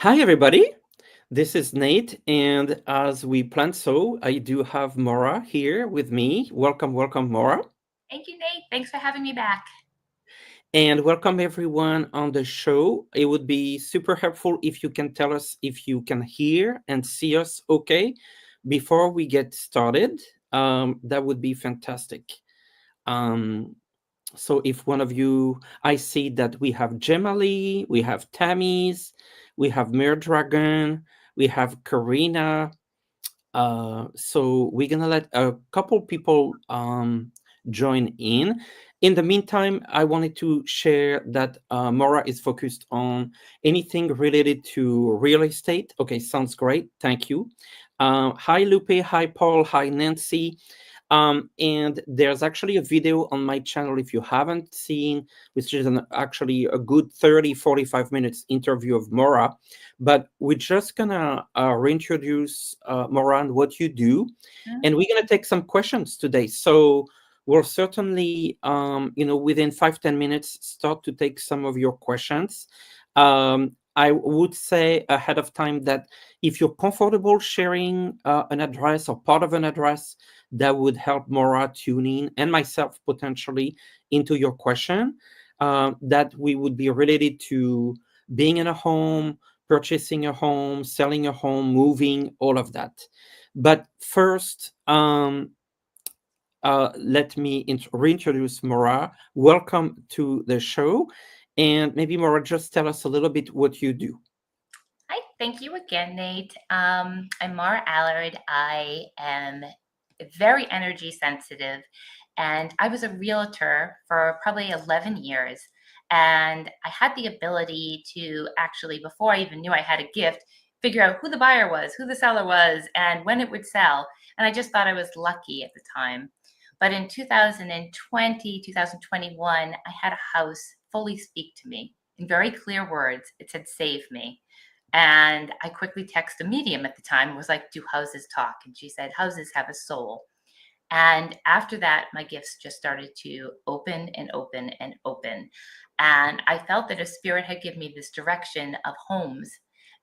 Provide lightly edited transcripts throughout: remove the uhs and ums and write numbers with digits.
Hi, everybody. This is Nate, and as we planned, I do have Maura here with me. Welcome, Maura. Thank you, Nate. Thanks for having me back. And welcome everyone on the show. It would be super helpful if you can tell us if you can hear and see us okay before we get started. That would be fantastic. Um, so if one of you, I see that we have Gemali, we have Tammy's, we have Mere Dragon, we have Karina. So we're gonna let a couple people join in. In the meantime, I wanted to share that Mora is focused on anything related to real estate. Okay, sounds great. Thank you. Hi, Lupe. Hi, Paul. Hi, Nancy. And there's actually a video on my channel if you haven't seen, which is actually a good 30-45 minutes interview of Mora. But we're just gonna reintroduce Mora and what you do, and we're gonna take some questions today. So we'll certainly, within 5-10 minutes, start to take some of your questions. I would say ahead of time that if you're comfortable sharing an address or part of an address, that would help Maura tune in and myself potentially into your question. That we would be related to being in a home, purchasing a home, selling a home, moving, all of that. But first, let me reintroduce Maura. Welcome to the show. And maybe Maura, just tell us a little bit what you do. Hi, thank you again, Nate. I'm Maura Allard. I am very energy sensitive, and I was a realtor for probably 11 years. And I had the ability to actually, before I even knew I had a gift, figure out who the buyer was, who the seller was, and when it would sell. And I just thought I was lucky at the time. But in 2020, 2021, I had a house fully speak to me in very clear words. It said, "Save me." And I quickly texted a medium at the time and was like, "Do houses talk?" And she said, "Houses have a soul." And after that, my gifts just started to open and open and open. And I felt that if spirit had given me this direction of homes,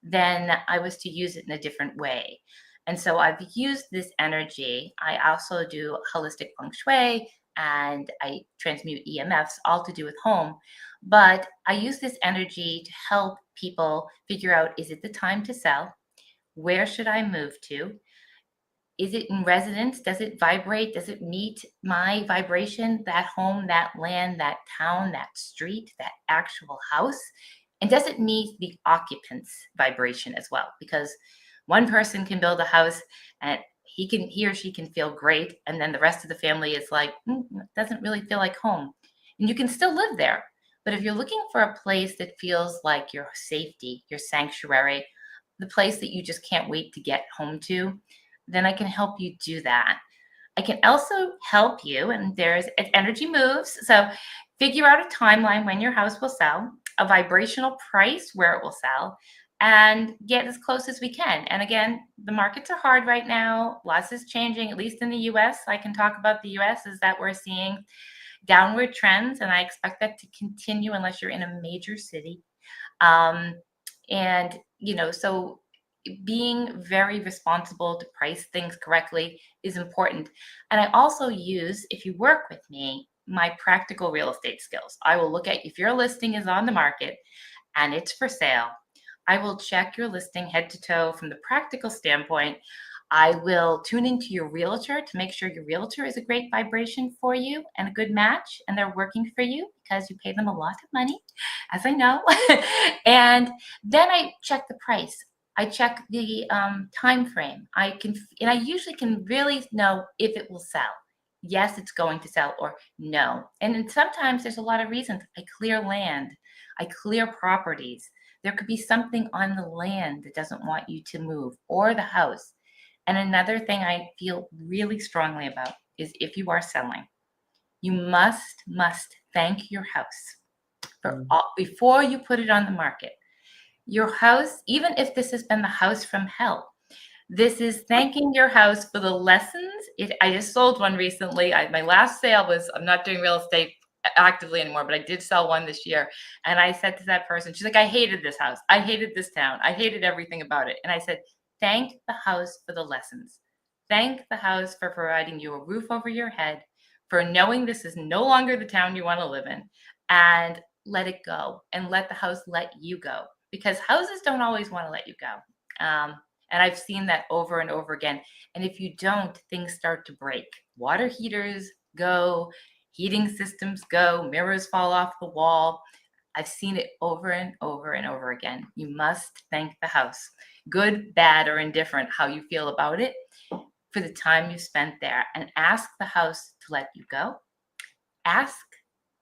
then I was to use it in a different way. And so I've used this energy. I also do holistic feng shui and I transmute EMFs, all to do with home. But I use this energy to help people figure out, is it the time to sell? Where should I move to? Is it in residence? Does it vibrate? Does it meet my vibration? That home, that land, that town, that street, that actual house? And does it meet the occupant's vibration as well? Because one person can build a house and he or she can feel great, and then the rest of the family is like, it doesn't really feel like home. And you can still live there. But if you're looking for a place that feels like your safety, your sanctuary, the place that you just can't wait to get home to, then I can help you do that. I can also help you, and there's energy moves. So figure out a timeline when your house will sell, a vibrational price where it will sell, and get as close as we can. And again, the markets are hard right now. Lots is changing, at least in the US. I can talk about the US, is that we're seeing downward trends, and I expect that to continue unless you're in a major city. Um, and, so being very responsible to price things correctly is important. And I also use, if you work with me, my practical real estate skills. I will look at if your listing is on the market and it's for sale. I will check your listing head to toe from the practical standpoint. I will tune into your realtor to make sure your realtor is a great vibration for you and a good match, and they're working for you because you pay them a lot of money, as I know. And then I check the price. I check the time frame. And I usually can really know if it will sell. Yes, it's going to sell, or no. And then sometimes there's a lot of reasons. I clear land. I clear properties. There could be something on the land that doesn't want you to move, or the house. And another thing I feel really strongly about is, if you are selling, you must thank your house for all, before you put it on the market. Your house, even if this has been the house from hell, this is thanking your house for the lessons. I just sold one recently. My last sale was, I'm not doing real estate actively anymore, but I did sell one this year. And I said to that person, she's like, I hated this house. I hated this town. I hated everything about it. And I said, thank the house for the lessons. Thank the house for providing you a roof over your head, for knowing this is no longer the town you want to live in, and let it go and let the house let you go, because houses don't always want to let you go. And I've seen that over and over again. And if you don't, things start to break. Water heaters go, heating systems go, mirrors fall off the wall. I've seen it over and over and over again. You must thank the house, good, bad, or indifferent, how you feel about it, for the time you spent there, and ask the house to let you go. Ask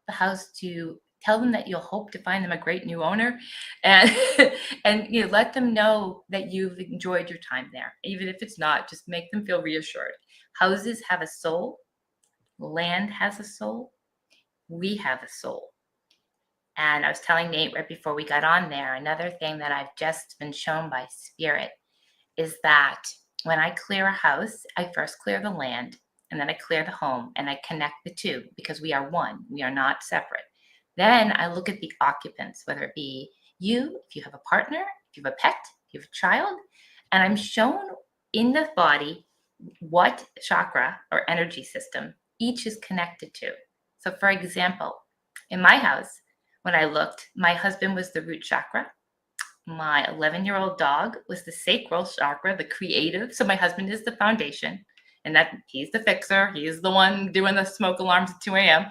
the house to tell them that you'll hope to find them a great new owner, and and let them know that you've enjoyed your time there. Even if it's not, just make them feel reassured. Houses have a soul. Land has a soul. We have a soul. And I was telling Nate right before we got on there, another thing that I've just been shown by spirit is that when I clear a house, I first clear the land, and then I clear the home, and I connect the two, because we are one. We are not separate. Then I look at the occupants, whether it be you, if you have a partner, if you have a pet, if you have a child, and I'm shown in the body what chakra or energy system each is connected to. So for example, in my house, when I looked, my husband was the root chakra. My 11-year-old dog was the sacral chakra, the creative. So my husband is the foundation, and that he's the fixer. He's the one doing the smoke alarms at 2 a.m.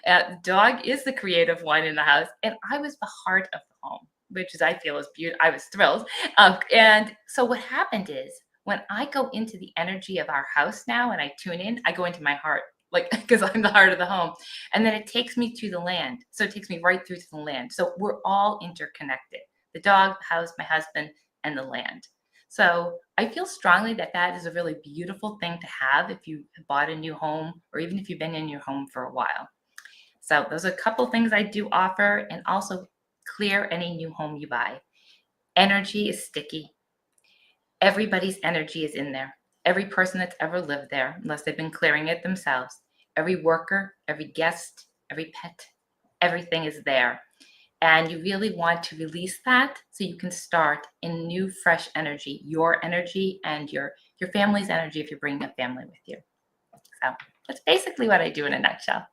The dog is the creative one in the house, and I was the heart of the home, which is, I feel, is beautiful. I was thrilled. And so what happened is, when I go into the energy of our house now and I tune in, I go into my heart, like, because I'm the heart of the home. And then it takes me to the land. So it takes me right through to the land. So we're all interconnected. The dog, the house, my husband, and the land. So I feel strongly that that is a really beautiful thing to have if you bought a new home, or even if you've been in your home for a while. So those are a couple things I do offer, and also clear any new home you buy. Energy is sticky. Everybody's energy is in there. Every person that's ever lived there, unless they've been clearing it themselves. Every worker, every guest, every pet, everything is there. And you really want to release that so you can start in new, fresh energy, your energy and your family's energy if you're bringing a family with you. So that's basically what I do in a nutshell.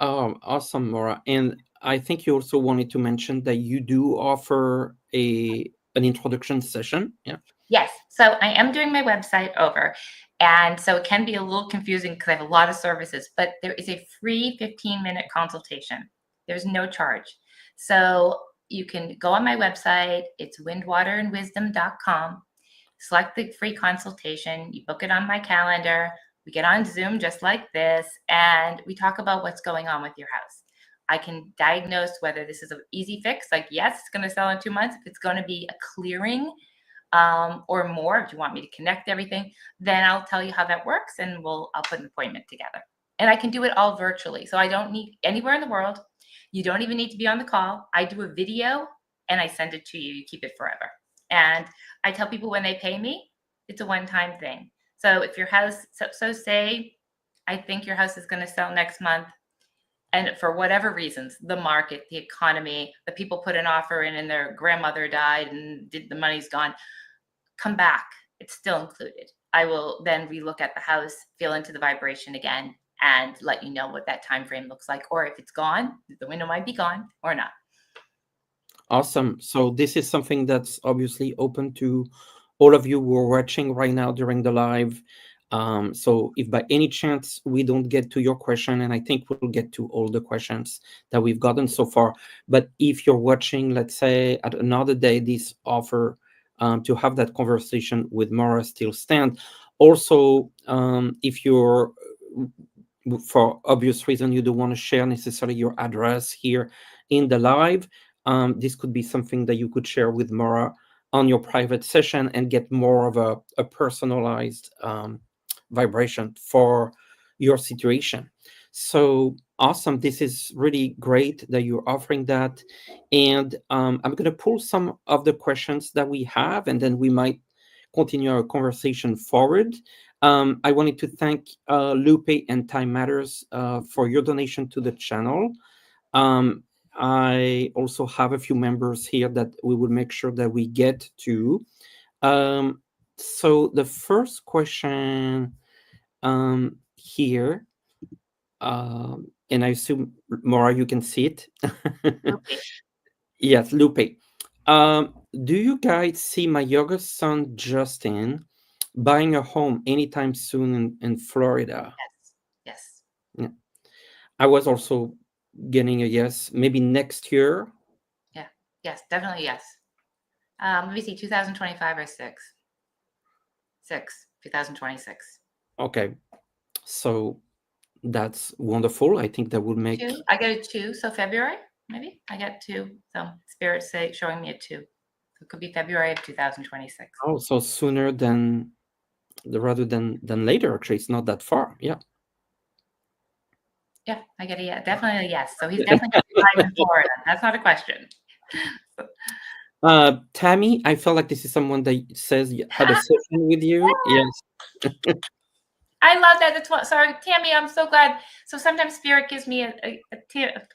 Oh, awesome, Maura. And I think you also wanted to mention that you do offer an introduction session. Yeah. Yes. So I am doing my website over. And so it can be a little confusing because I have a lot of services, but there is a free 15-minute consultation. There's no charge. So you can go on my website. It's windwaterandwisdom.com. Select the free consultation. You book it on my calendar. We get on Zoom just like this, and we talk about what's going on with your house. I can diagnose whether this is an easy fix, like, yes, it's going to sell in 2 months. If it's going to be a clearing or more, if you want me to connect everything, then I'll tell you how that works, and I'll put an appointment together. And I can do it all virtually. So I don't need anywhere in the world. You don't even need to be on the call. I do a video and I send it to you. You keep it forever. And I tell people when they pay me, it's a one-time thing. So if your house, so say, I think your house is going to sell next month, and for whatever reasons, the market, the economy, the people put an offer in and their grandmother died and the money's gone, come back. It's still included. I will then relook at the house, feel into the vibration again, and let you know what that time frame looks like, or if it's gone, the window might be gone or not. Awesome. So this is something that's obviously open to all of you who are watching right now during the live. So if by any chance we don't get to your question, and I think we'll get to all the questions that we've gotten so far, but if you're watching, let's say at another day, this offer to have that conversation with Maura still stand. Also, if you're, for obvious reason, you don't want to share necessarily your address here in the live, this could be something that you could share with Maura on your private session and get more of a personalized vibration for your situation. So awesome. This is really great that you're offering that. And I'm going to pull some of the questions that we have, and then we might continue our conversation forward. I wanted to thank Lupe and Time Matters for your donation to the channel. I also have a few members here that we will make sure that we get to. So the first question here, and I assume, Maura, you can see it. Okay. Yes, Lupe. Do you guys see my youngest son, Justin, buying a home anytime soon in Florida? Yes. Yes. Yeah. I was also getting a yes, maybe next year. Yeah. Yes. Definitely yes. Let me see. 2025 or six. 2026. Okay, so that's wonderful. I think that would make. Two. I get a two. So February, maybe I get two. So spirit say showing me a two. So it could be February of 2026. Oh, so sooner than rather than later. Actually, it's not that far. Yeah. Yeah, I get a yeah, definitely a yes. So he's definitely going to be live in Florida. That's not a question. Tammy, I felt like this is someone that says had a session with you. Yes. I love that. That's what. Sorry, Tammy. I'm so glad. So sometimes Spirit gives me a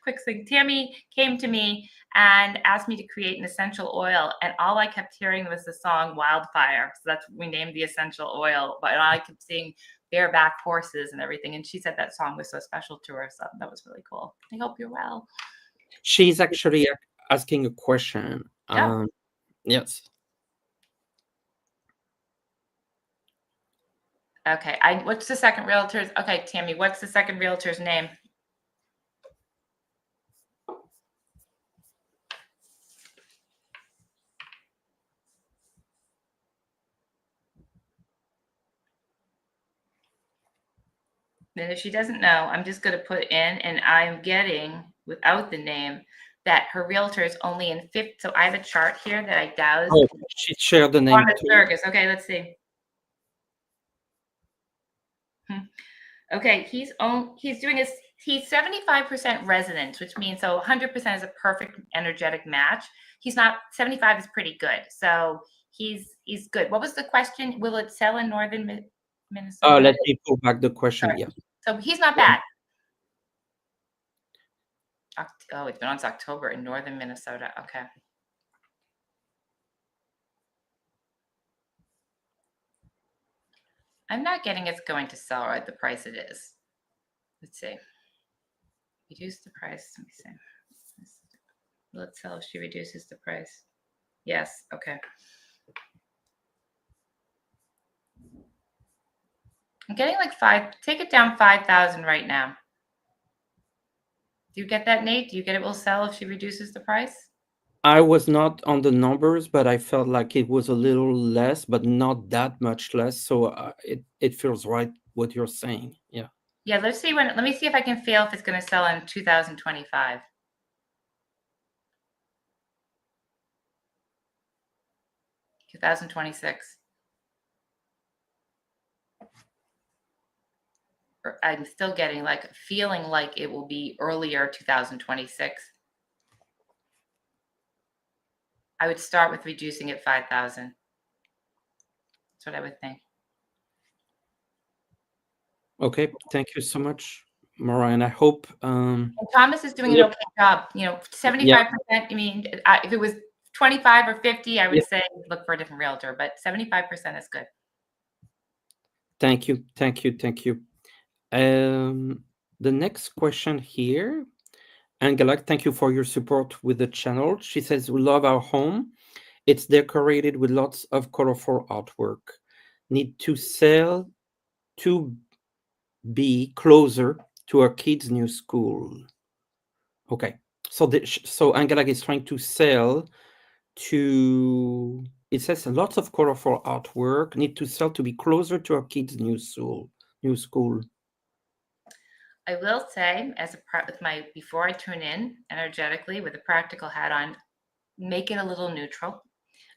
quick thing. Tammy came to me and asked me to create an essential oil, and all I kept hearing was the song "Wildfire." So that's what we named the essential oil. But I kept seeing bareback horses and everything, and she said that song was so special to her. So that was really cool. I hope you're well. She's actually asking a question. Yeah. Yes. Okay. What's the second realtor's? Okay, Tammy. What's the second realtor's name? And if she doesn't know, I'm just going to put in, and I'm getting without the name that her realtor is only in fifth. So I have a chart here that I dowsed Oh, she shared the name on the too. circus. Okay, let's see. Okay, he's doing his he's 75% resident, which means so 100% is a perfect energetic match. He's not 75 is pretty good. So he's good. What was the question? Will it sell in northern Minnesota? Let me pull back the question. Sorry. Yeah. So he's not bad. Oh, it's been on since October in northern Minnesota. Okay. I'm not getting it's going to sell at the price it is. Let's see. Reduce the price. Let me see. Let's sell if she reduces the price. Yes. Okay. I'm getting like take it down 5,000 right now. Do you get that, Nate? Do you get it will sell if she reduces the price? I was not on the numbers, but I felt like it was a little less, but not that much less. So it feels right what you're saying. Yeah. Yeah, let me see if I can feel if it's going to sell in 2025. 2026. I'm still getting like feeling like it will be earlier 2026. I would start with reducing it 5,000. That's what I would think. Okay. Thank you so much, Maura, and I hope. And Thomas is doing an Yep. okay job. 75%. I mean, if it was 25 or 50, I would say look for a different realtor, but 75% is good. Thank you. Thank you. Thank you. The next question here, Angela, thank you for your support with the channel. She says, we love our home. It's decorated with lots of colorful artwork. Need to sell to be closer to our kids' new school. Okay. So Angela is trying to sell to, it says lots of colorful artwork, need to sell to be closer to our kids' new school. I will say, as a part with before I tune in energetically with a practical hat on, make it a little neutral.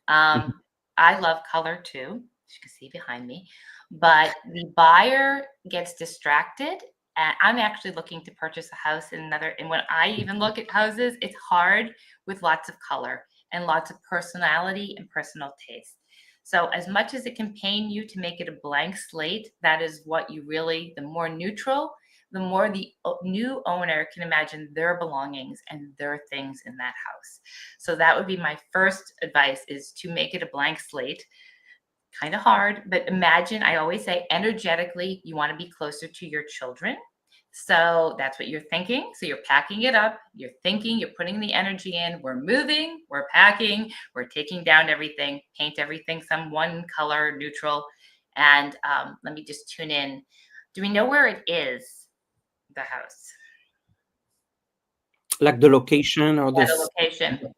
I love color too, as you can see behind me, but the buyer gets distracted. And I'm actually looking to purchase a house and when I even look at houses, it's hard with lots of color and lots of personality and personal taste. So as much as it can pain you to make it a blank slate, that is what the more neutral, the more the new owner can imagine their belongings and their things in that house. So that would be my first advice, is to make it a blank slate. Kind of hard, but imagine, I always say energetically, you want to be closer to your children. So that's what you're thinking. So you're packing it up, you're thinking, you're putting the energy in. We're moving, we're packing, we're taking down everything, paint everything some one color neutral. And let me just tune in. Do we know where it is, the house? Like the location or Yeah, the location.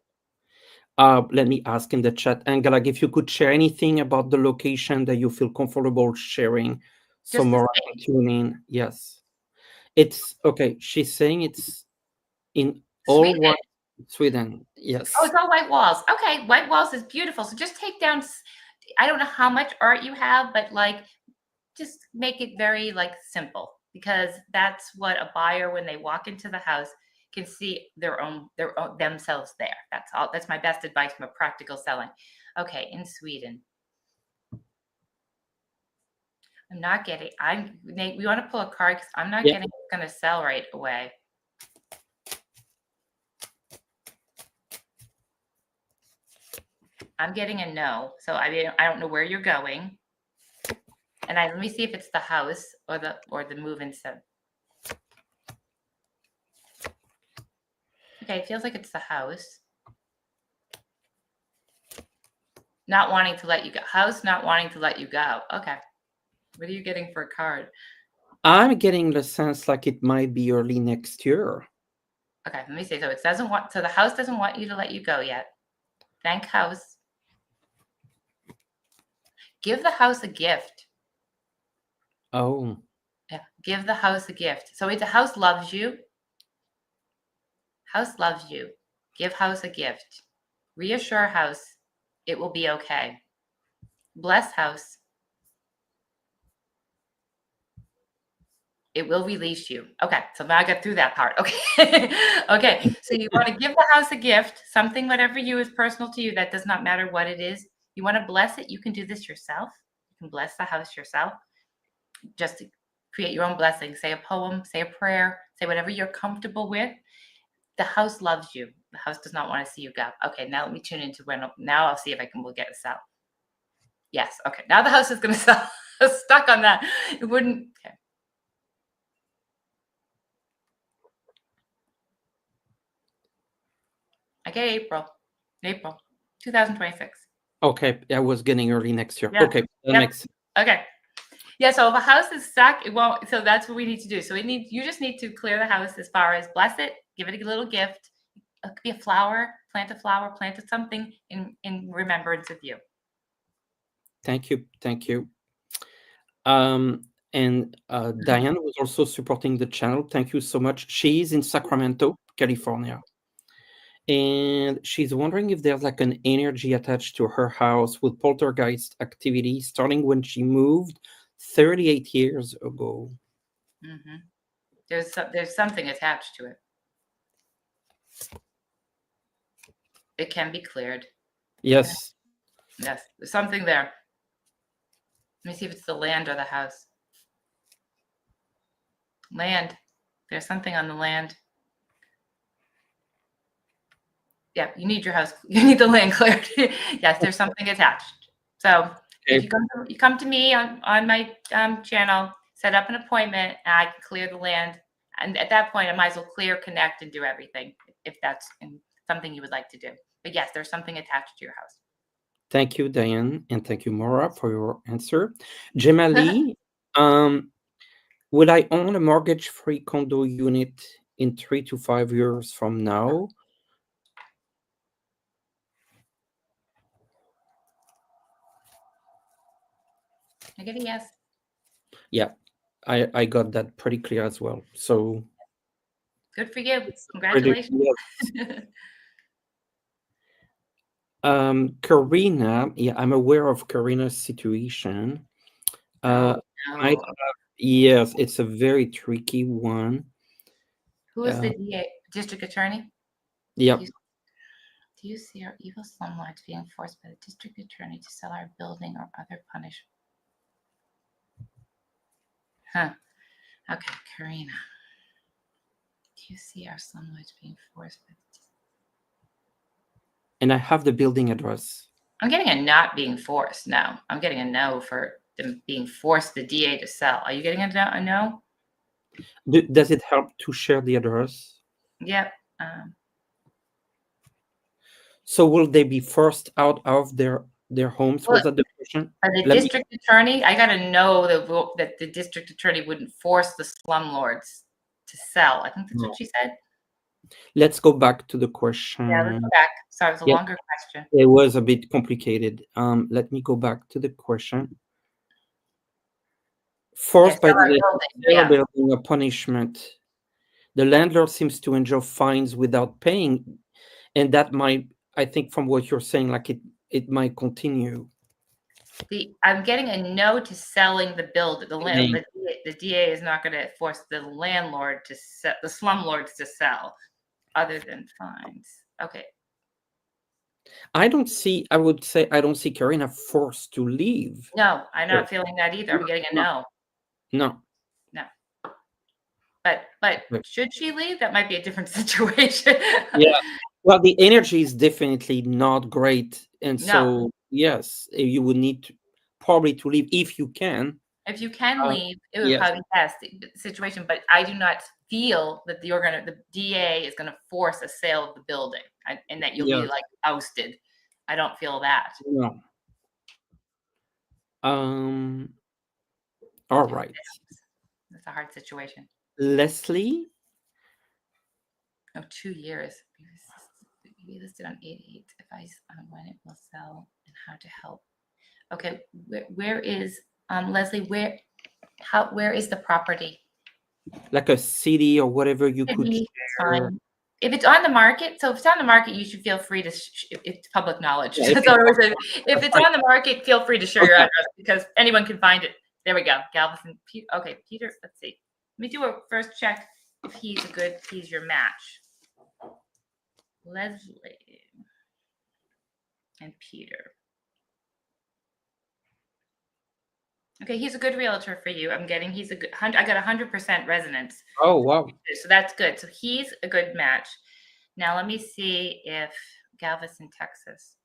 let me ask in the chat, Angela, if you could share anything about the location that you feel comfortable sharing, so Just the more same. tune in. Yes, it's okay. She's saying it's in all Sweden. white Sweden. Oh, Yes. it's all white walls. Okay, white walls is beautiful. So just take down, I don't know how much art you have, but like just make it very like simple, because that's what a buyer, when they walk into the house, can see their own themselves there. That's all. That's my best advice from a practical selling. Okay, in Sweden. I'm not getting, Nate, we want to pull a card because I'm not Yeah. getting it's going to sell right away. I'm getting a no. So I mean, I don't know where you're going. And let me see if it's the house or the move-in set. Okay, it feels like it's the house. Not wanting to let you go. House not wanting to let you go. Okay. What are you getting for a card? I'm getting the sense like it might be early next year. Okay, let me see. So it doesn't want, so the house doesn't want you to let you go yet. Thank house. Give the house a gift. Oh. Yeah, give the house a gift. So the house loves you. House loves you. Give house a gift. Reassure house it will be okay. Bless house. It will release you. Okay, so now I got through that part. Okay. Okay, so you want to give the house a gift, something, whatever you is personal to you, that does not matter what it is. You want to bless it. You can do this yourself. You can bless the house yourself. Just to create your own blessing. Say a poem, say a prayer, say whatever you're comfortable with. The house loves you. The house does not want to see you go. Okay, now let me tune into when. Now I'll see if we'll get a sell. Yes. Okay. Now the house is going to sell. Stuck on that. It wouldn't. Okay. I get April. April 2026. Okay, I was getting early next year. Yeah. Okay, that Yep. makes sense. Okay. Yeah. So if a house is stuck, it won't. So that's what we need to do. So you just need to clear the house as far as bless it, give it a little gift. It could be a flower, plant something in remembrance of you. Thank you. Thank you. And Diane was also supporting the channel. Thank you so much. She's in Sacramento, California. And she's wondering if there's like an energy attached to her house with poltergeist activity starting when she moved 38 years ago. Mm-hmm. There's something attached to it. It can be cleared. Yes. Yes, there's something there. Let me see if it's the land or the house. Land. There's something on the land. Yeah, you need your house. You need the land cleared. Yes, there's something attached. So if you come to me on my channel, set up an appointment, and I can clear the land. And at that point, I might as well clear, connect, and do everything if that's something you would like to do. But yes, there's something attached to your house. Thank you, Diane, and thank you, Maura, for your answer. Gemali, will I own a mortgage-free condo unit in 3 to 5 years from now? I get a yes. Yeah, I got that pretty clear as well. So good for you. Congratulations. Karina, yeah, I'm aware of Karina's situation. No. Yes, it's a very tricky one. Who is the district attorney? Yep. Do you see our evil slumlords being forced by the district attorney to sell our building or other punishment? Huh. Okay, Karina. Do you see our slumlords being forced? And I have the building address. I'm getting a not being forced. No, I'm getting a no for them being forced the DA to sell. Are you getting a no? Does it help to share the address? Yep. So will they be forced out of their homes? Well, Was that the question? the Let me. district attorney, I got to know that the district attorney wouldn't force the slumlords to sell. I think that's what she said. Let's go back to the question. Yeah, let's go back. Sorry, it was a longer question. It was a bit complicated. Let me go back to the question. Forced by the building a punishment. The landlord seems to enjoy fines without paying, and that might, I think, from what you're saying, like it might continue. I'm getting a no to selling the building. The DA is not going to force the landlord to sell, the slumlords to sell, other than fines. Okay. I would say I don't see Karina forced to leave. No, I'm not feeling that either. I'm getting a no. No. No. But should she leave? That might be a different situation. Yeah. Well, the energy is definitely not great. And so, yes, you would need to probably to leave if you can. If you can leave, it would probably be best situation. But I do not feel that the DA is going to force a sale of the building and that you'll be like ousted. I don't feel that. No. All right. That's a hard situation. Leslie? Oh, 2 years. We listed on 8/8. Advice on when it will sell and how to help. Okay, where is Leslie? Where is the property? Like a city or whatever you could share. If it's on the market, so if it's on the market, you should feel free to. It's public knowledge. So if it's on the market, feel free to share your address because anyone can find it. There we go, Galveston. Okay, Peter. Let's see. Let me do a first check if he's your match. Leslie and Peter. Okay, he's a good realtor for you. I'm getting he's a good. I got 100% resonance. Oh wow! So that's good. So he's a good match. Now let me see if Galveston, Texas.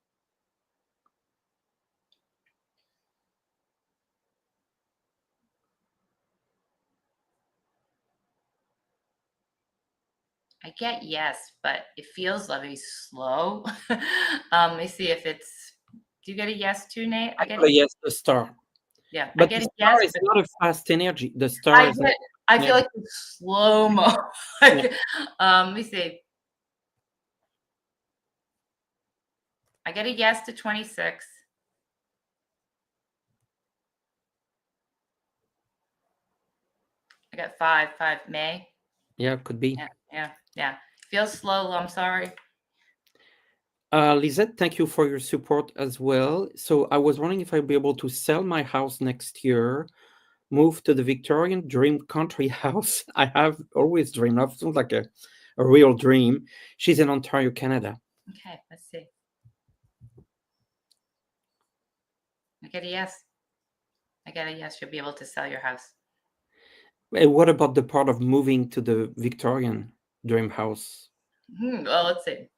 I get yes, but it feels very slow. Let me see if it's. Do you get a yes too, Nate? I get a yes. The star. Yeah, but I get the a star yes. Is not a fast energy. The star is. I feel like it's slow mo. Let me see. I get a yes to 26. I got 5 May. Yeah, could be. Yeah. Feels slow. I'm sorry. Lisette, thank you for your support as well. So I was wondering if I'd be able to sell my house next year, move to the Victorian dream country house I have always dreamed of. Sounds like a real dream. She's in Ontario, Canada. Okay, let's see. I get a yes. You'll be able to sell your house. What about the part of moving to the Victorian dream house? Well, let's see.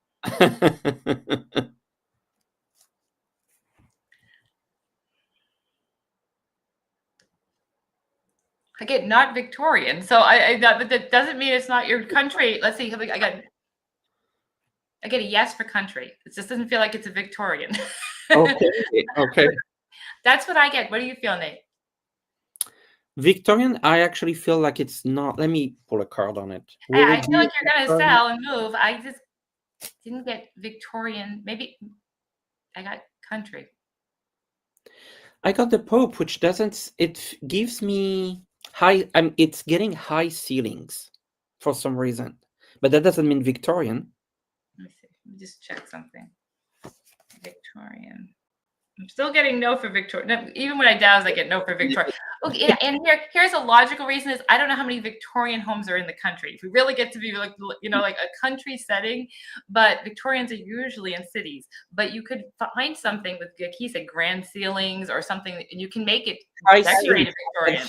I get not Victorian, so but that doesn't mean it's not your country. Let's see. I get a yes for country. It just doesn't feel like it's a Victorian. Okay. That's what I get. What do you feel, Nate? Victorian, I actually feel like it's not. Let me pull a card on it. I feel like you're going to sell and move. I just didn't get Victorian. Maybe I got country. I got the Pope, which doesn't. It gives me high. It's getting high ceilings for some reason, but that doesn't mean Victorian. Let me see. Let me just check something. Victorian. I'm still getting no for Victorian. Even when I downsize, I get no for Victorian. Okay, and here's a logical reason is I don't know how many Victorian homes are in the country. If we really get to be like a country setting, but Victorians are usually in cities. But you could find something with, like he said, grand ceilings or something, and you can make it decorated Victorian.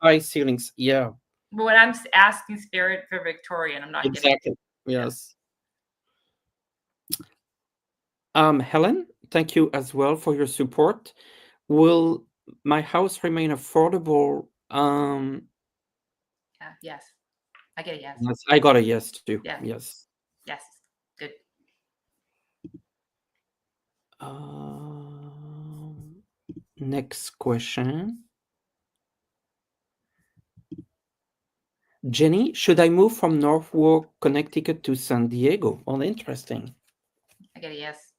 High ceilings, yeah. But when I'm asking spirit for Victorian, I'm not getting. Exactly. Yes. Helen, thank you as well for your support. Will my house remain affordable? Yeah, yes. I get a yes. Yes, I got a yes too. Yeah. Yes. Yes. Good. Next question. Jenny, should I move from Norfolk, Connecticut to San Diego? Oh, interesting. I get a yes.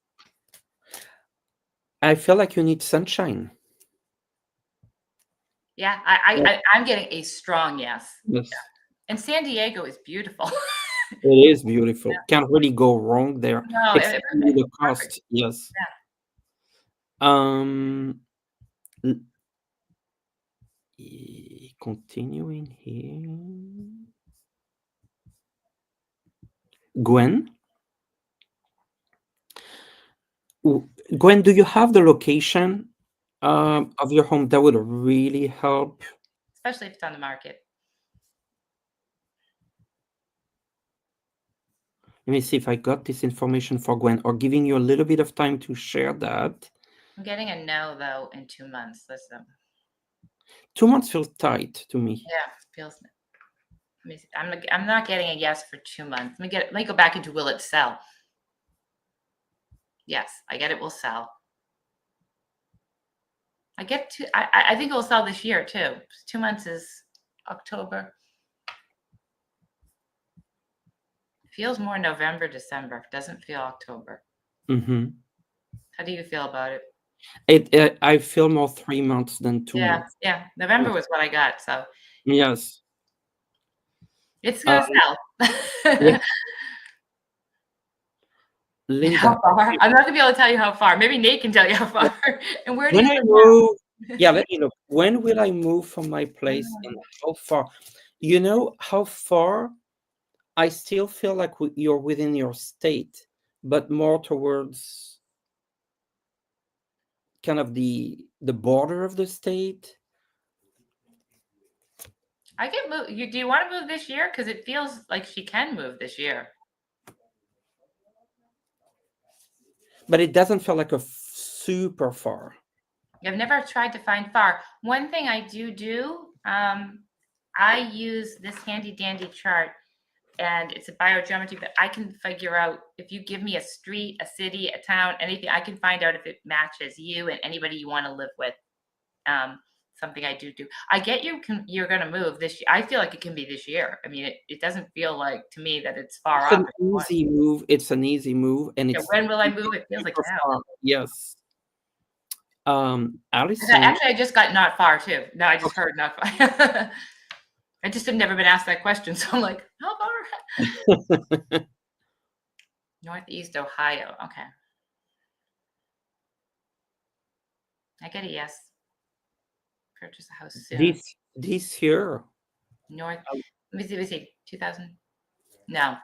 I feel like you need sunshine. Yeah, I'm getting a strong yes. Yes. And San Diego is beautiful. It is beautiful. Can't really go wrong there, No, except with the perfect. cost. Yes. Yeah. L- Continuing here. Gwen? Gwen, do you have the location of your home? That would really help. Especially if it's on the market. Let me see if I got this information for Gwen, or giving you a little bit of time to share that. I'm getting a no though in 2 months. Listen. 2 months feels tight to me. Yeah, feels. Let me see. I'm not getting a yes for 2 months. Let me go back into will it sell? Yes, I get it will sell. I think it will sell this year too. 2 months is October. Feels more November, December. Doesn't feel October. Mm-hmm. How do you feel about it? I feel more 3 months than 2 months. Yeah. November Yes. was what I got, so Yes. it's gonna Yeah, sell. Linda, How far? I'm not gonna be able to tell you how far. Maybe Nate can tell you how far. And where do when you I live move, yeah, now? let me look. When will I move from my place and how far? You know how far? I still feel like you're within your state, but more towards kind of the border of the state. I can move. Do you want to move this year? Because it feels like she can move this year. But it doesn't feel like a super far. I've never tried to find far. One thing I do, I use this handy dandy chart, and it's a biogeometry, but I can figure out if you give me a street, a city, a town, anything, I can find out if it matches you and anybody you want to live with. Something I do. I get you're going to move this year. I feel like it can be this year. I mean, it doesn't feel like to me that it's far It's off. an easy move. It's an easy move, and Yeah, it's when will I not move? It feels like super now. far. Yes. Allison. Actually, I just got not far too. No, I just heard not far. I just have never been asked that question, so I'm like, how far? Northeast Ohio. Okay. I get a yes. Purchase a house soon. This here. North. Let me see. 2000. No.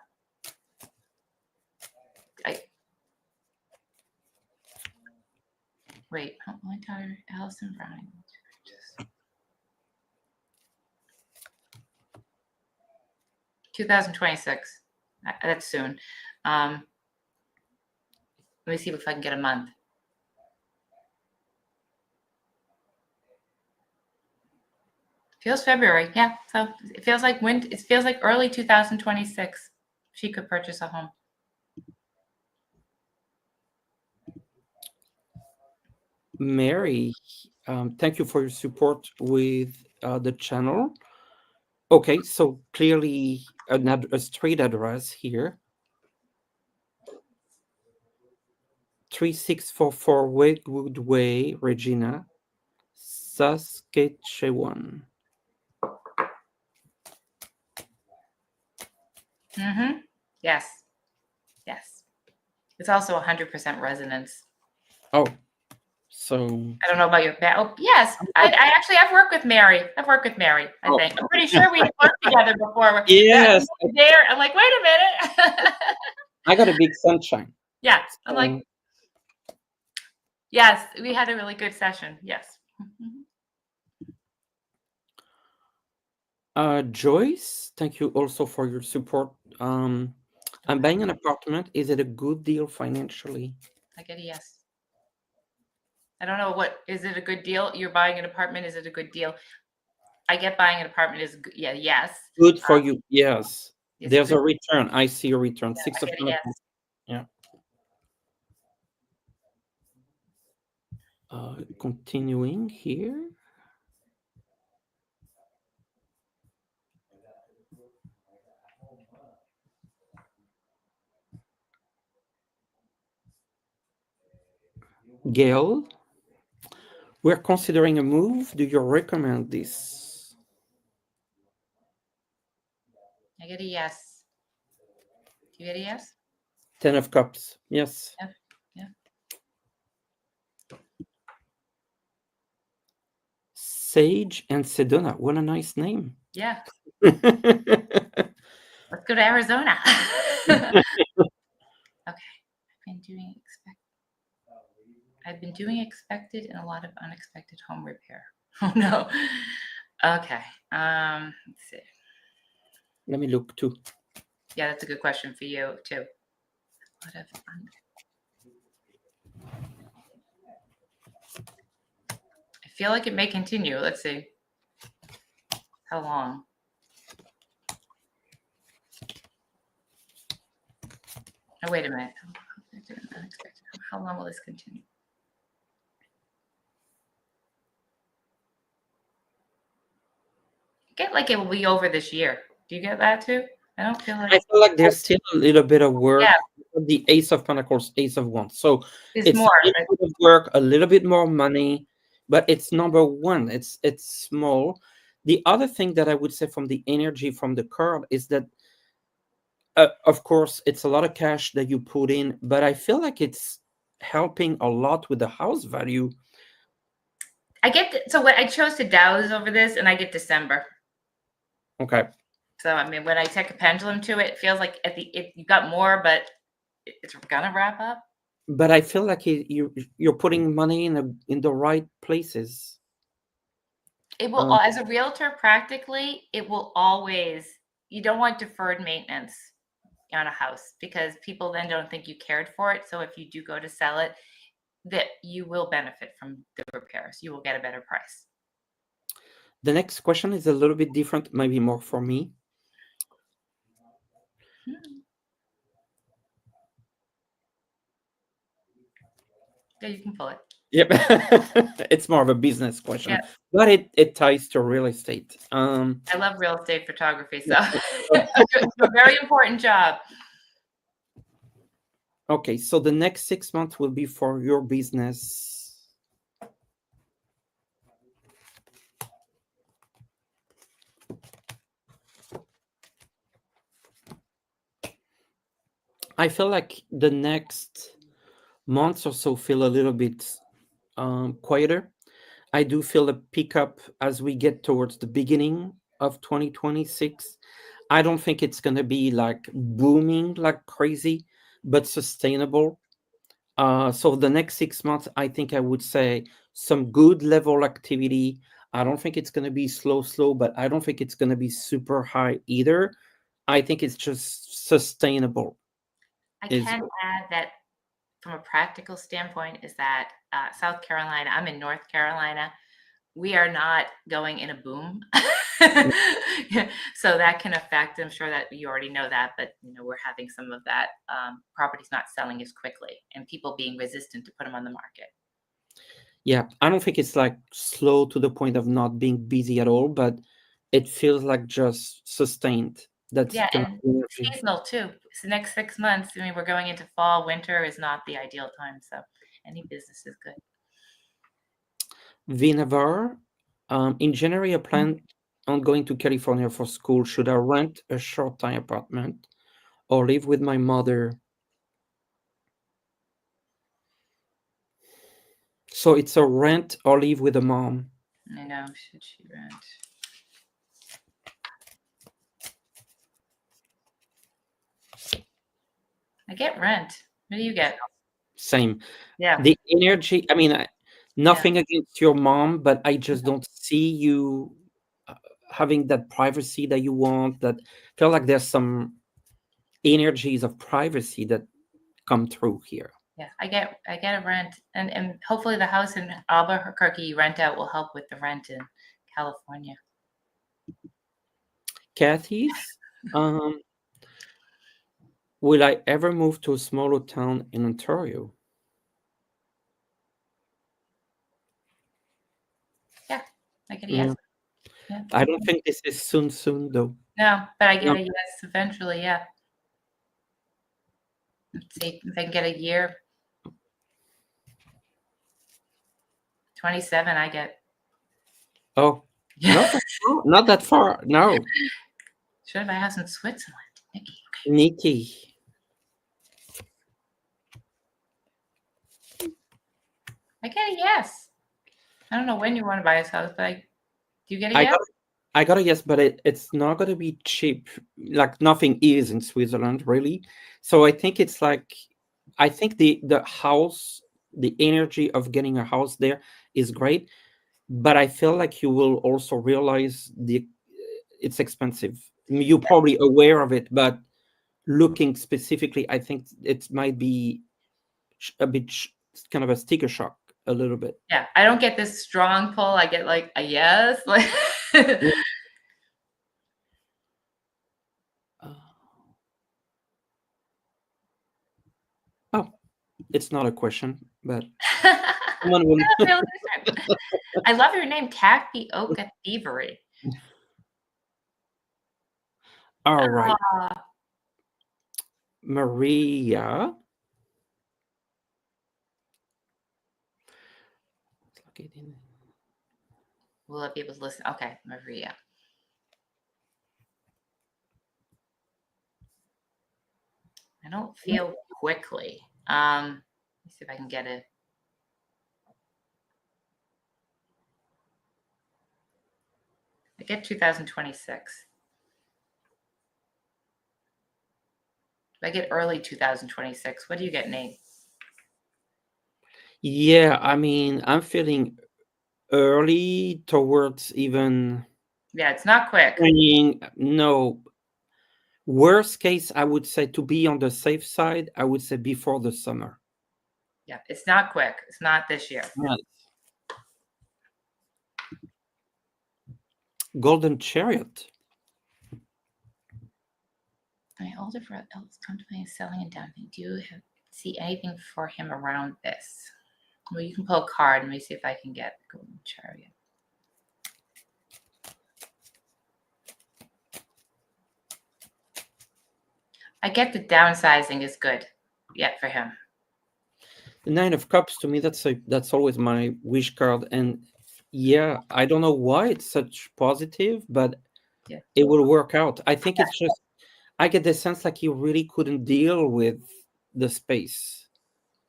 Wait. My daughter, Allison Brown. 2026. That's soon. Let me see if I can get a month. Feels February. Yeah. So it feels like it feels like early 2026. She could purchase a home. Mary, thank you for your support with the channel. Okay, so clearly a street address here. 3644 Wedgwood Way, Regina, Saskatchewan. Mm-hmm. Yes. Yes. It's also 100% residence. Oh, so I don't know about your oh yes. I actually I've worked with Mary. I think. I'm pretty sure we worked together before. yes, There. I'm like, wait a minute. I got a big sunshine. Yeah. I'm like, yes, we had a really good session. Yes. Joyce, thank you also for your support. Um, I'm Okay, buying an apartment. Is it a good deal financially? I get a yes. I don't know what is it a good deal? You're buying an apartment. Is it a good deal? I get buying an apartment is yeah, yes. Good for you. Yes. Is it There's good? a return. I see a return. I Six of get a Pentacles. yes. Yeah. Continuing here. Gail, we're considering a move. Do you recommend this? I get a yes. Do you get a yes? Ten of Cups. Yes. Yeah. Yeah. Sage and Sedona. What a nice name. Yeah. Let's go to Arizona. Okay. I've been doing expected and a lot of unexpected home repair. Oh no. Okay. Let's see. Let me look too. Yeah, that's a good question for you too. What if I feel like it may continue. Let's see. How long? Oh, wait a minute. Unexpected. How long will this continue? I get like it will be over this year. Do you get that too? I don't feel like I feel like there's still a little bit of work. yeah, The Ace of Pentacles, Ace of Wands. So it's it's more. a little bit of work, a little bit more money, but it's number one. It's small. The other thing that I would say from the energy from the card is that, of course, it's a lot of cash that you put in, but I feel like it's helping a lot with the house value. I get so what I chose to douse over this, and I get December. Okay. So I mean, when I take a pendulum to it, it feels like you got more, but it's gonna wrap up. But I feel like you're putting money in the right places. It will, Um, as a realtor, practically, it will always. You don't want deferred maintenance on a house because people then don't think you cared for it. So if you do go to sell it, that you will benefit from the repairs. You will get a better price. the next question is a little bit different, maybe more for me. Yeah, you can pull it. Yep. It's more of a business question, Yeah, but it ties to real estate. I love real estate photography, so Yeah. it's a very important job. Okay, so the next 6 months will be for your business. I feel like the next months or so feel a little bit quieter. I do feel a pickup as we get towards the beginning of 2026. I don't think it's going to be like booming like crazy, but sustainable. So the next 6 months, I think I would say some good level activity. I don't think it's going to be slow, but I don't think it's going to be super high either. I think it's just sustainable. I Is can add that from a practical standpoint is that South Carolina, I'm in North Carolina, we are not going in a boom. So that can affect, I'm sure that you already know that, but we're having some of that properties not selling as quickly and people being resistant to put them on the market. Yeah, I don't think it's like slow to the point of not being busy at all, but it feels like just sustained. That's Yeah, kind and of energy. seasonal too. So the next 6 months, I mean, we're going into fall, winter is not the ideal time. So any business is good. Vinavar, in January, I plan on going to California for school. Should I rent a short time apartment or live with my mother? So it's a rent or live with a mom. I know, should she rent? I get rent. What do you get? Same. Yeah, The energy, I mean, yeah. nothing against your mom, but I just don't see you. having that privacy that you want. That feel like there's some energies of privacy that come through here. Yeah, I get a rent, and hopefully the house in Albuquerque you rent out will help with the rent in California. Kathy's, um, will I ever move to a smaller town in Ontario? Yeah, I get a yes. Yeah. Yeah. I don't think this is soon though. No, but I get No. a yes eventually. Yeah. Let's see if I can get a year. 27. I get. Oh, Yeah. not that far. Not that far. No, Should have a house in Switzerland, Nikki. Nikki. I get a yes. I don't know when you want to buy a house, but do you get a I yes? got I got a yes, but it's not gonna be cheap. Like nothing is in Switzerland, really. So I think it's like I think the house, the energy of getting a house there is great, but I feel like you will also realize it's expensive. You're probably aware of it, but looking specifically, I think it might be a bit kind of a sticker shock a little bit. Yeah, I don't get this strong pull. I get like a yes. Like Yeah. Uh, oh, it's not a question, but someone will. I love your name, Tapioca Thievery. All right, Ah, Maria. will I be able to listen? Okay, Maria. I don't feel quickly. Let me see if I can get it. I get 2026. I get early 2026. What do you get, Nate? Yeah, I mean, I'm feeling early towards even Yeah, it's not quick. spring. No, worst case, I would say to be on the safe side, I would say before the summer. Yeah, it's not quick. It's not this year. Right. Golden Chariot. My older brother is contemplating selling and down. Do you see anything for him around this? Well, you can pull a card. Let me see if I can get Golden Chariot. I get the downsizing is good. Yeah, for him. The Nine of Cups to me, that's always my wish card, and yeah, I don't know why it's such positive, but Yeah. it will work out. I think it's just I get the sense like you really couldn't deal with the space.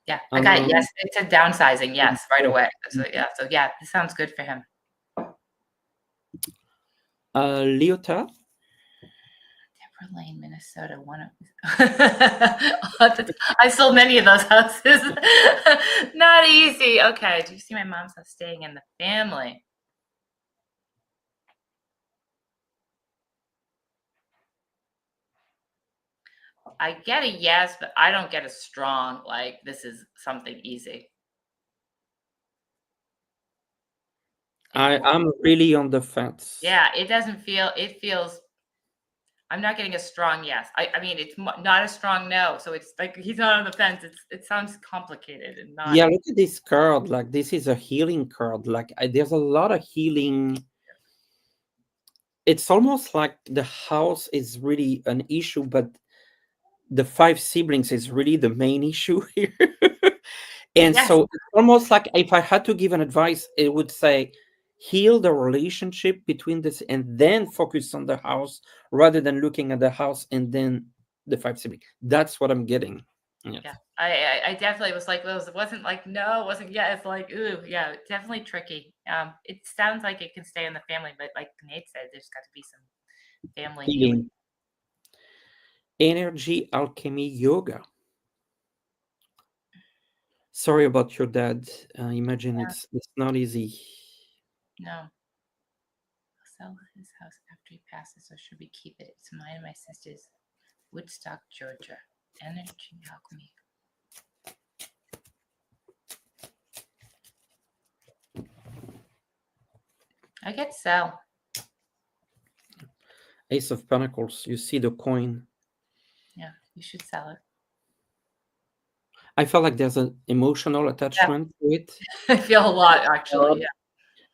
Yeah, I got yes. Um, It's a downsizing. Yes, right away. So yeah, this sounds good for him. Leota. Deborah Lane, Minnesota. One of I sold many of those houses. Not easy. Okay. Do you see my mom's house staying in the family? I get a yes, but I don't get a strong, like, this is something easy. I'm really on the fence. Yeah, it doesn't feel, it feels, I'm not getting a strong yes. I mean, it's not a strong no. So it's like he's not on the fence. It sounds complicated and not. Yeah, look at this card. Like this is a healing card. Like there's a lot of healing. It's almost like the house is really an issue, but the five siblings is really the main issue here. And Yes. so it's almost like if I had to give an advice, it would say heal the relationship between this and then focus on the house rather than looking at the house and then the five siblings. That's what I'm getting. Yes. Yeah. I definitely was like those. It wasn't like no, it wasn't. Yeah, it's like ooh, yeah, definitely tricky. It sounds like it can stay in the family, but like Nate said, there's got to be some family healing. Healing. Energy alchemy yoga. Sorry about your dad. Imagine Yeah. it's not easy. No. sell his house after he passes, or should we keep it? It's mine and my sister's. Woodstock, Georgia. Energy alchemy. I get sell. Ace of Pentacles. You see the coin. Yeah, you should sell it. I feel like there's an emotional attachment to it. I feel a lot, actually. Yeah.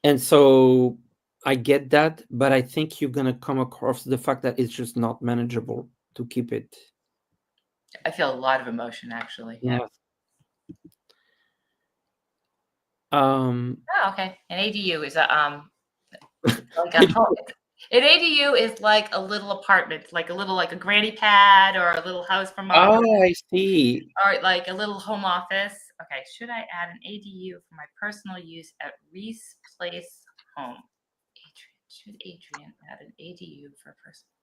And so I get that, but I think you're going to come across the fact that it's just not manageable to keep it. I feel a lot of emotion, actually. Yeah. Oh, okay. An ADU is a like a home. An ADU is like a little apartment, like a granny pad or a little house for mom. Oh, I see. Or like a little home office. Okay, should I add an ADU for my personal use at Reese Place Home? Should Adrian add an ADU for personal?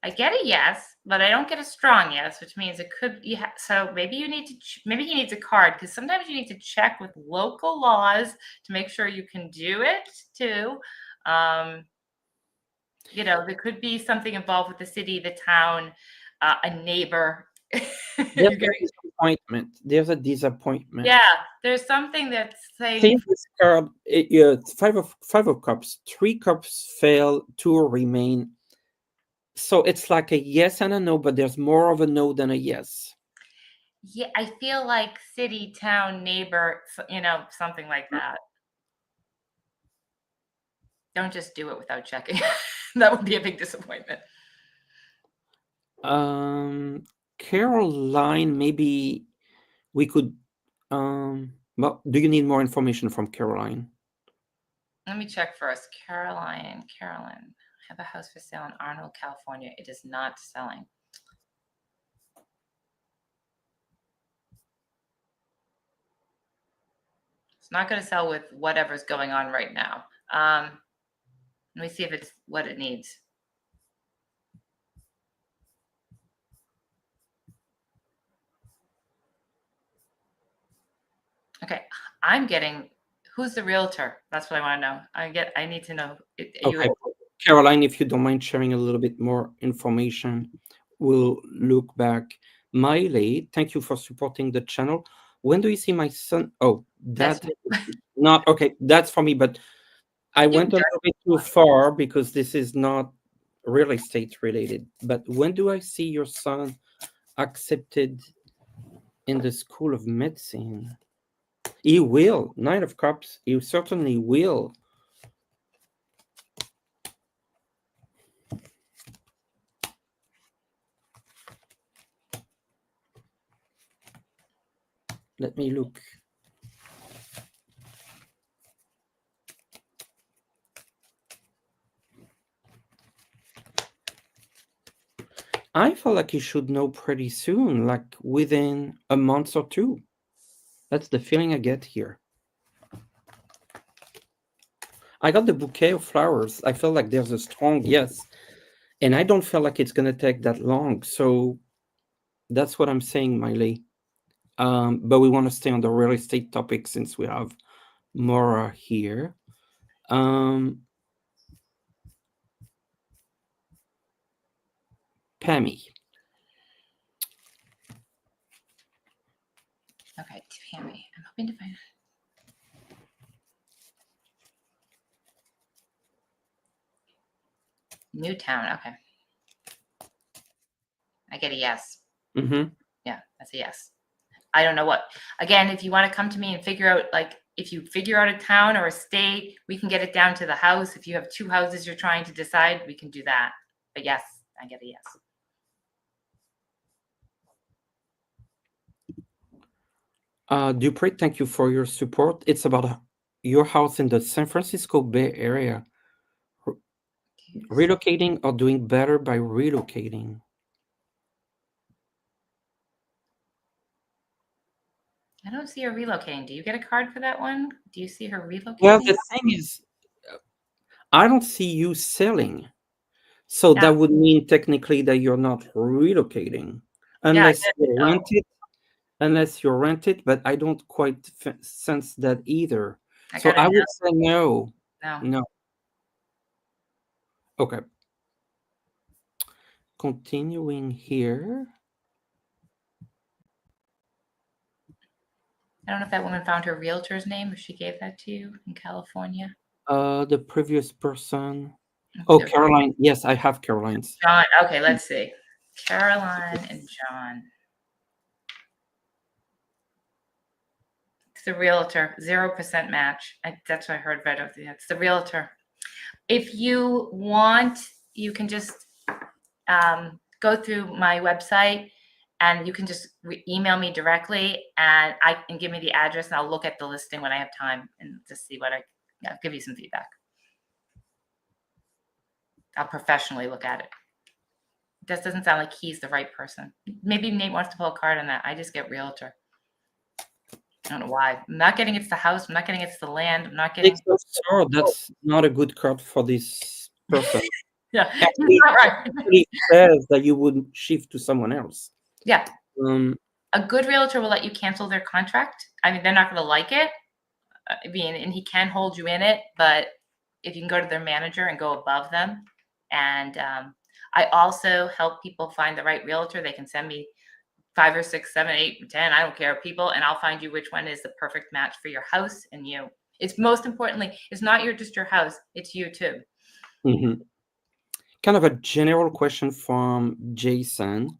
I get a yes, but I don't get a strong yes, which means it could. So maybe you need to. Maybe he needs a card, because sometimes you need to check with local laws to make sure you can do it too. There could be something involved with the city, the town, a neighbor. There's a disappointment. There's a disappointment. Yeah, there's something that's saying. See this card, five of cups. 3 cups fail, 2 remain. So it's like a yes and a no, but there's more of a no than a yes. Yeah, I feel like city, town, neighbor, something like that. Don't just do it without checking. That would be a big disappointment. Caroline, maybe we could. Well, do you need more information from Caroline? Let me check first. Carolyn, I have a house for sale in Arnold, California. It is not selling. It's not going to sell with whatever's going on right now. Let me see if it's what it needs. Okay, I'm getting. Who's the realtor? That's what I want to know. I need to know. Okay, Caroline, if you don't mind sharing a little bit more information, we'll look back. Miley, thank you for supporting the channel. When do you see my son? Oh, that's not okay. That's for me, but I went a little bit too far because this is not real estate related. But when do I see your son accepted in the School of Medicine? He will. 9 of Cups. He certainly will. Let me look. I feel like you should know pretty soon, like within a month or 2. That's the feeling I get here. I got the bouquet of flowers. I feel like there's a strong yes. And I don't feel like it's going to take that long. So that's what I'm saying, Miley. But we want to stay on the real estate topic since we have Maura here. Pammy. Okay, Pammy. I'm hoping to find. Newtown. Okay. I get a yes. Mm-hmm. Yeah, that's a yes. I don't know what. Again, if you want to come to me and figure out, like, if you figure out a town or a state, we can get it down to the house. If you have 2 houses you're trying to decide, we can do that. But yes, I get a yes. Dupree, thank you for your support. It's about your house in the San Francisco Bay Area. Relocating or doing better by relocating? I don't see her relocating. Do you get a card for that one? Do you see her relocating? Well, the thing is, I don't see you selling. So that would mean technically that you're not relocating unless you rent it. Unless you rent it, but I don't quite sense that either. I So gotta I know. would say no. No. No. Okay. Continuing here. I don't know if that woman found her realtor's name, if she gave that to you in California. The previous person. Oh, Caroline. Yes, I have Caroline's. John. Okay, let's see. Caroline and John. It's the realtor. 0% match. That's what I heard right over the. It's the realtor. If you want, you can just go through my website, and you can just email me directly, and give me the address, and I'll look at the listing when I have time and just see what give you some feedback. I'll professionally look at it. This doesn't sound like he's the right person. Maybe Nate wants to pull a card on that. I just get realtor. I don't know why. I'm not getting it's the house. I'm not getting it's the land. I'm not getting. Six of Swords. That's not a good card for this person. Yeah, Actually, he's not right. it says that you would shift to someone else. Yeah. A good realtor will let you cancel their contract. I mean, they're not going to like it. I mean, and he can hold you in it, but if you can go to their manager and go above them. And I also help people find the right realtor. They can send me 5 or 6, 7, 8, 10, I don't care, people, and I'll find you which one is the perfect match for your house and you. It's most importantly, it's not just your house, it's you too. Mm-hmm. Kind of a general question from Jason.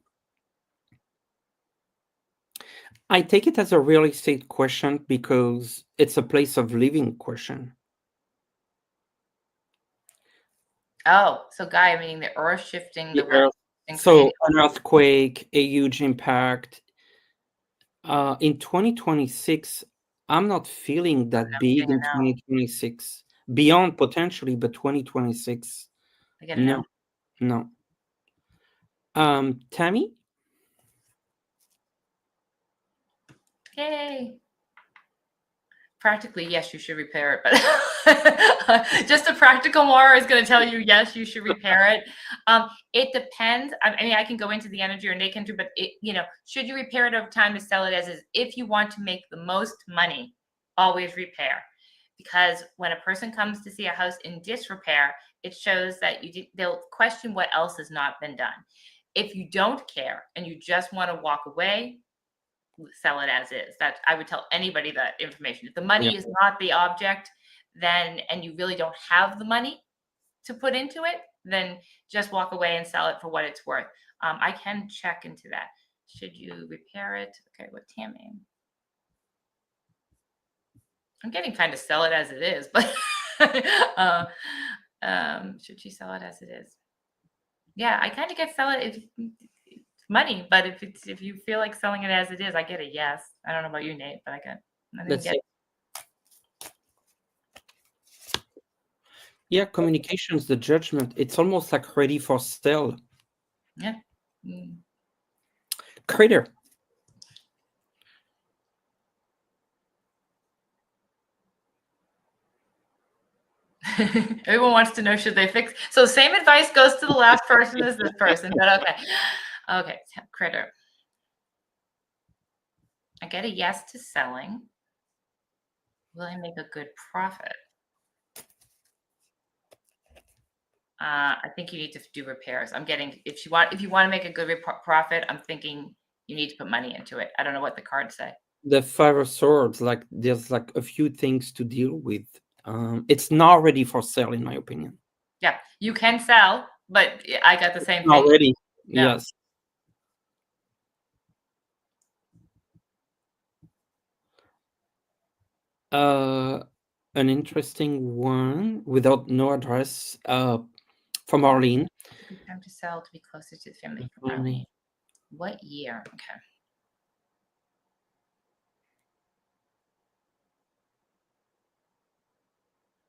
I take it as a real estate question because it's a place of living question. Oh, so Gaia, meaning the earth shifting the Yeah. weather and So creating. an earthquake, a huge impact. In 2026, I'm not feeling that big in 2026. Beyond potentially, but 2026, I gotta know. no. Tammy? Yay. Practically, yes, you should repair it, but just a practical Maura is going to tell you, yes, you should repair it. It depends. I mean, I can go into the energy, or Nate can do, but should you repair it over time to sell it as is? If you want to make the most money, always repair. Because when a person comes to see a house in disrepair, it shows that they'll question what else has not been done. If you don't care and you just want to walk away, sell it as is. That I would tell anybody that information. If the money is not the object, then, and you really don't have the money to put into it, then just walk away and sell it for what it's worth. I can check into that. Should you repair it? Okay, what Tammy? I'm getting kind of sell it as it is, but should she sell it as it is? Yeah, I kind of get sell it if money, but if you feel like selling it as it is, I get a yes. I don't know about you, Nate, but I didn't get. Yeah, communications, the judgment. It's almost like ready for sale. Yeah. Crater. Everyone wants to know, should they fix? So same advice goes to the last person as this person, but okay. Okay, critter. I get a yes to selling. Will I make a good profit? I think you need to do repairs. I'm getting, if you want to make a good profit, I'm thinking you need to put money into it. I don't know what the cards say. The Five of Swords, like there's like a few things to deal with. It's not ready for sale, in my opinion. Yeah, you can sell, but I got the same thing. Not ready. No. Yes. An interesting one without no address. From Arlene. Good time to sell to be closer to the family. From Arlene. What year? Okay.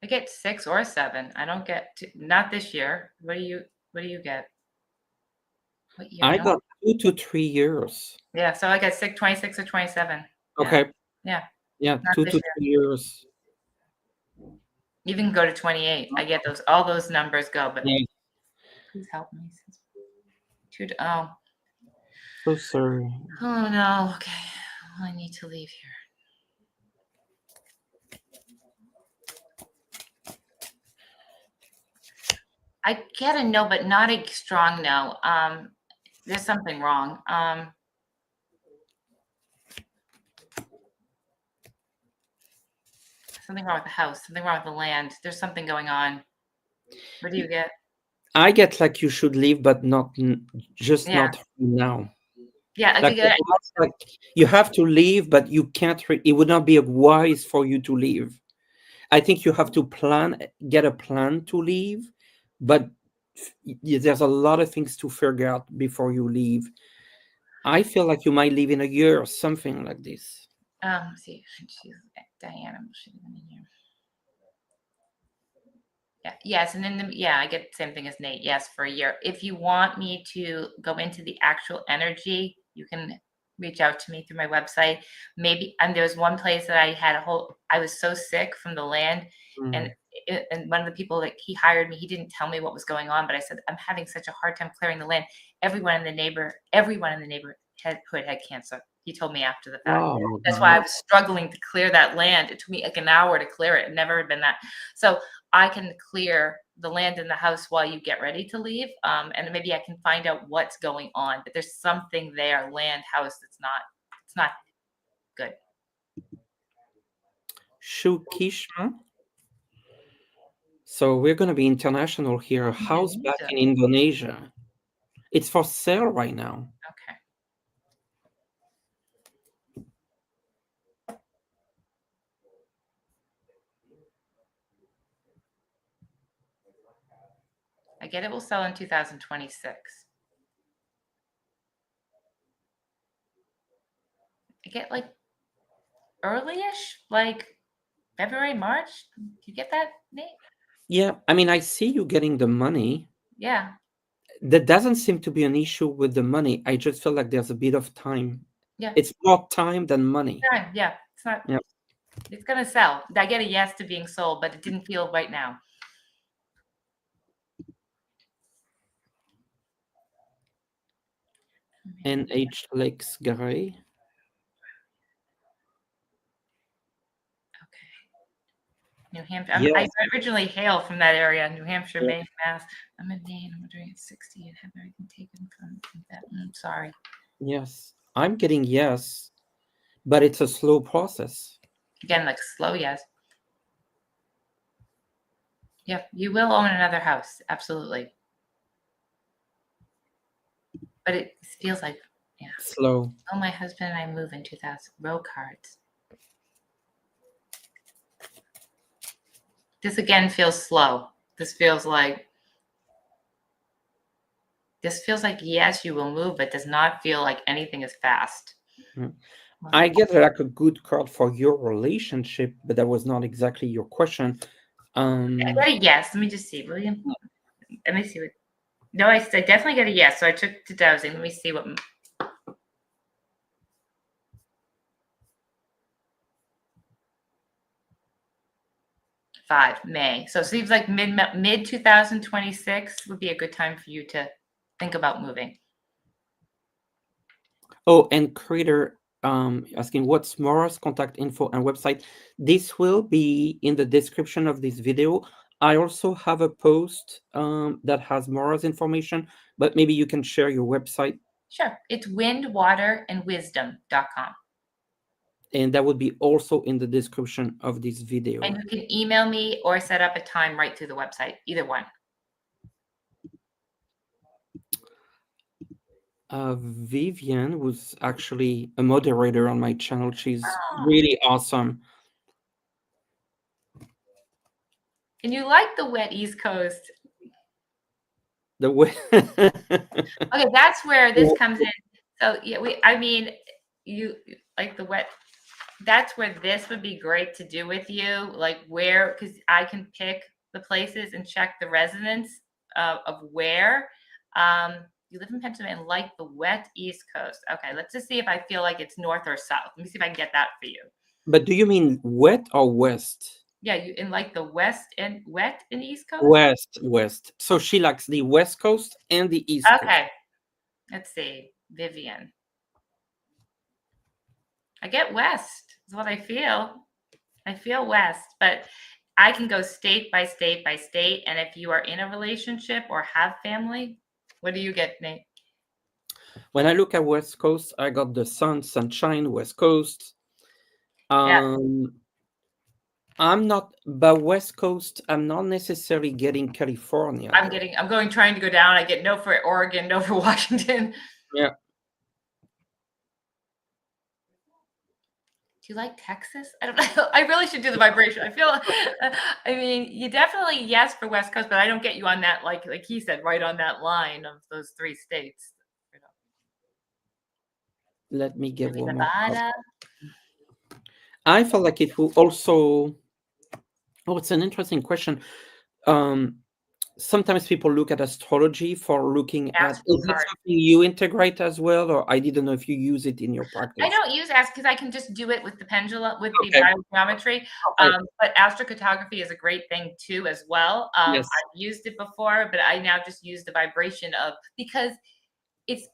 I get 6 or 7. I don't get not this year. What do you get? What year? I got 2 to 3 years. Yeah, so I got 26 or 27. Okay. Yeah. Yeah, 2 to 3 years. Even go to 28. I get all those numbers go, but yeah. Please help me. Oh. So sorry. Oh no. Okay. Well, I need to leave here. I get a no, but not a strong no. There's something wrong. Something wrong with the house, something wrong with the land. There's something going on. What do you get? I get like you should leave, but not just Yeah. not now. Yeah, I Like could get that's like you have to leave, but you can't. It would not be wise for you to leave. I think you have to get a plan to leave, but there's a lot of things to figure out before you leave. I feel like you might leave in a year or something like this. let's see. She's Diana. She's in here. Yeah, yes, and then I get the same thing as Nate. Yes, for a year. If you want me to go into the actual energy, you can reach out to me through my website. Maybe, and there was one place that I was so sick from the land, and Mm. and one of the people that he hired me, he didn't tell me what was going on, but I said, I'm having such a hard time clearing the land. Everyone in the neighborhood had cancer. He told me after the fact. Oh my That's why I God. was struggling to clear that land. It took me like an hour to clear it. It never had been that. So I can clear the land in the house while you get ready to leave. And maybe I can find out what's going on. But there's something there, land, house, it's not good. Shukishma. So we're going to be international here. A house back Indonesia. in Indonesia. It's for sale right now. Okay. I get it will sell in 2026. I get like early-ish, like February, March. Do you get that, Nate? Yeah, I mean, I see you getting the money. Yeah. There doesn't seem to be an issue with the money. I just feel like there's a bit of time. Yeah. It's more time than money. Yeah. It's not. Yeah. It's gonna sell. I get a yes to being sold, but it didn't feel right now. NH Lakes Gray. New Hampshire. I Yes. originally hail from that area, New Hampshire, Yeah. Maine, Mass. I'm in Maine. I'm wondering at 60 and have everything taken from that. Sorry. Yes. I'm getting yes, but it's a slow process. Again, like slow yes. Yeah, you will own another house. Absolutely. But it feels like, yeah. Slow. Oh, my husband and I move in 2000. Row cards. This again feels slow. This feels like yes, you will move, but does not feel like anything is fast. Mm. I get like a good card for your relationship, but that was not exactly your question. I got a yes. Let me just see, William. Let me see what. No, I definitely got a yes. So I took to dowsing. Let me see what. 5 May. So it seems like mid 2026 would be a good time for you to think about moving. Oh, and Creator asking what's Maura's contact info and website. This will be in the description of this video. I also have a post that has Maura's information, but maybe you can share your website. Sure. It's windwaterandwisdom.com. And that would be also in the description of this video. And you can email me or set up a time right through the website, either one. Vivian was actually a moderator on my channel. She's really awesome. And you like the wet East Coast. The way Okay, that's where this comes in. So yeah, you like the wet. That's where this would be great to do with you, like where, because I can pick the places and check the residence of where. You live in Pennsylvania and like the wet East Coast. Okay, let's just see if I feel like it's north or south. Let me see if I can get that for you. But do you mean wet or west? Yeah, you in like the west and wet and East Coast? West. So she likes the West Coast and the East Coast. Okay. Let's see. Vivian. I get west is what I feel. I feel west, but I can go state by state by state. And if you are in a relationship or have family, what do you get, Nate? When I look at West Coast, I got the sun, sunshine, West Coast. Yeah, I'm not, but West Coast, I'm not necessarily getting California though. trying to go down. I get no for Oregon, no for Washington. Yeah. Do you like Texas? I don't know. I really should do the vibration. I feel, I mean, you definitely yes for West Coast, but I don't get you on that, like he said, right on that line of those 3 states. Let me get Maybe one more. Nevada. I felt like it will also. Oh, it's an interesting question. Um, Sometimes people look at astrology for looking at. Astro Is it card. something you integrate as well, or I didn't know if you use it in your I practice? don't use Astro because I can just do it with the pendulum, with the Okay. biogeometry. Okay. But astrocartography is a great thing too, as well. Yes. I've used it before, but I now just use the vibration of, because it's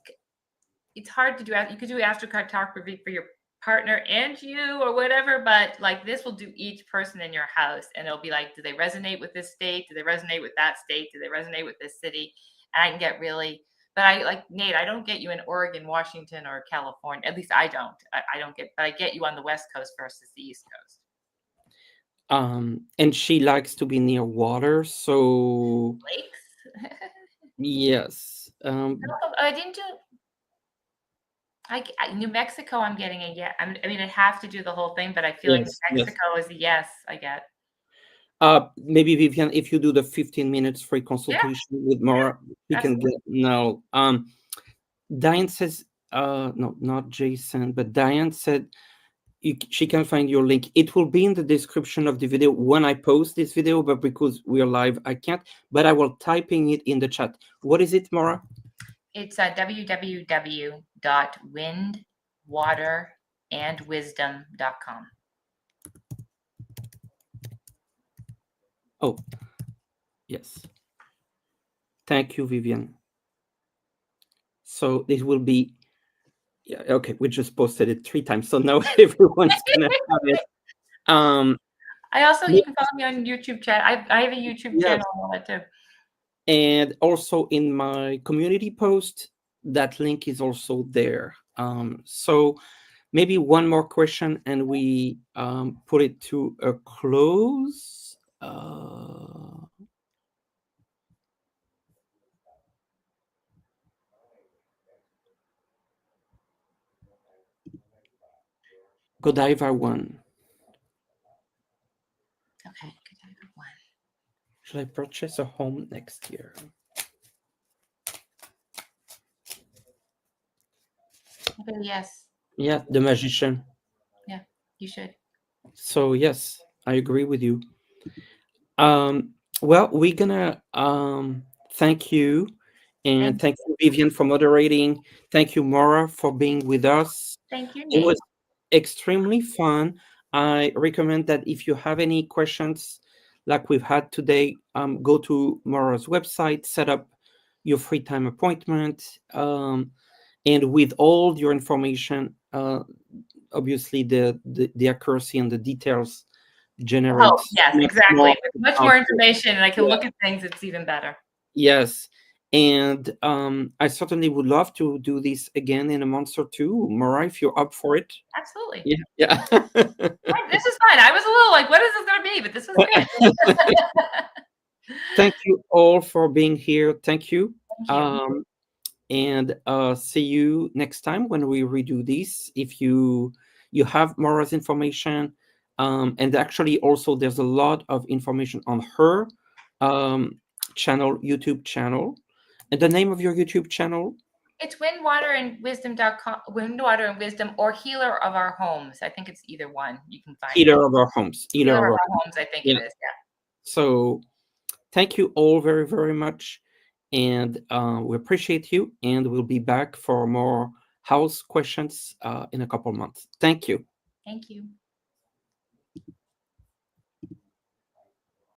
it's hard to do. You could do astrocartography for your partner and you or whatever, but like this will do each person in your house, and it'll be like, do they resonate with this state? Do they resonate with that state? Do they resonate with this city? And I can get really, but I like Nate, I don't get you in Oregon, Washington, or California. At least I don't. I don't get, but I get you on the West Coast versus the East Coast. And she likes to be near water, so Lakes. yes. I didn't do. New Mexico, I'm getting a yeah. I mean, I have to do the whole thing, but I feel like New Yes. Yes. Mexico is a yes. I get. Maybe Vivian, if you do the 15 minutes free Yeah, consultation with Maura, we can absolutely. get now. Diane says, no, not Jason, but Diane said she can find your link. It will be in the description of the video when I post this video, but because we're live, I can't. But I will typing it in the chat. What is it, Maura? It's www.windwaterandwisdom.com. Oh, yes. Thank you, Vivian. So this will be, yeah, okay, we just posted it 3 times, so now everyone's gonna have it. I also, you can follow me on YouTube chat. I have a YouTube Yes, channel and all that too. and also in my community post, that link is also there. So maybe one more question and we put it to a close. Godiva 1. Okay, Godiva 1. Should I purchase a home next year? Okay, yes. Yeah, the magician. Yeah, you should. So yes, I agree with you. Well, we're gonna thank you, and thank you, Vivian, for moderating. Thank you, Maura, for being with us. Thank you, It Nate. was extremely fun. I recommend that if you have any questions like we've had today, go to Maura's website, set up your free time appointment, and with all your information, obviously the accuracy and the details Oh, generates yes, much exactly. more. With much more information and I can look at things, it's even better. Yes. And I certainly would love to do this again in a month or two. Maura, if you're up for it. Absolutely. Yeah. Yeah. This is fine. I was a little like, what is this going to be? But this was great. Thank you all for being here. Thank you. Thank you. And see you next time when we redo this. If you have Maura's information, and actually also there's a lot of information on her channel, YouTube channel. And the name of your YouTube channel? It's windwaterandwisdom.com, Windwater and Wisdom, or Healer of Our Homes. I think it's either one. You can find it. Healer of Our Homes. Healer of Our Homes, I think it is. Yeah. So thank you all very, very much. And we appreciate you. And we'll be back for more house questions in a couple months. Thank you. Thank you.